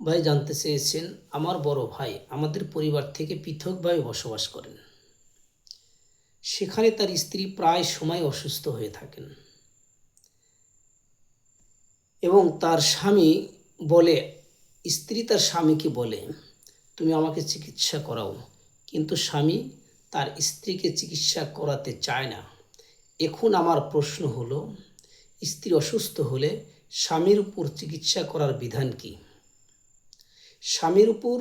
ভাই জানতে চেয়েছেন, আমার বড় ভাই আমাদের পরিবার থেকে পৃথকভাবে বসবাস করেন। সেখানে তার স্ত্রী প্রায় সময় অসুস্থ হয়ে থাকেন এবং তার স্বামী বলে স্ত্রী তার স্বামীকে বলে, তুমি আমাকে চিকিৎসা করাও। কিন্তু স্বামী তার স্ত্রীকে চিকিৎসা করাতে চায় না। এখন আমার প্রশ্ন হলো, স্ত্রী অসুস্থ হলে স্বামীর উপর চিকিৎসা করার বিধান কি? স্বামীর উপর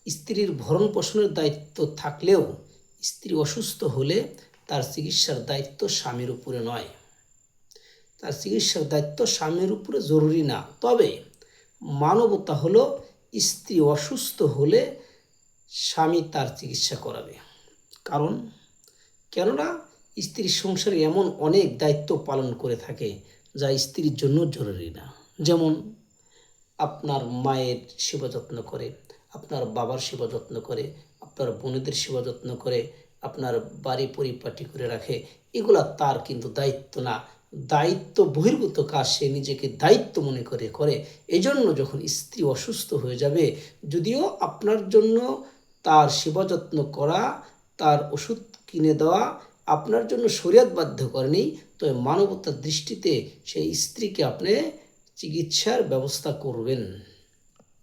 স্ত্রীর ভরণ পোষণের দায়িত্ব থাকলেও স্ত্রী অসুস্থ হলে তার চিকিৎসার দায়িত্ব স্বামীর উপরে নয়। তার চিকিৎসার দায়িত্ব স্বামীর উপরে জরুরি না। তবে মানবতা হলো, স্ত্রী অসুস্থ হলে স্বামী তার চিকিৎসা করাবে। কারণ কেননা স্ত্রীর সংসারে এমন অনেক দায়িত্ব পালন করে থাকে যা স্ত্রীর জন্য জরুরি না। যেমন আপনার মায়ের সেবা যত্ন করে, আপনার বাবার সেবা যত্ন করে, আপনার বোনেদের সেবা যত্ন করে, আপনার বাড়ি পরিপাটি করে রাখে। এগুলা তার কিন্তু দায়িত্ব না, দায়িত্ব বহির্ভূত কাজ সে নিজেকে দায়িত্ব মনে করে। এজন্য যখন স্ত্রী অসুস্থ হয়ে যাবে, যদিও আপনার জন্য তার সেবা যত্ন করা, তার ওষুধ কিনে দেওয়া আপনার জন্য শরীয়ত বাধ্য করেনি, তবে মানবতার দৃষ্টিতে সেই স্ত্রীকে আপনি চিকিৎসার ব্যবস্থা করবেন।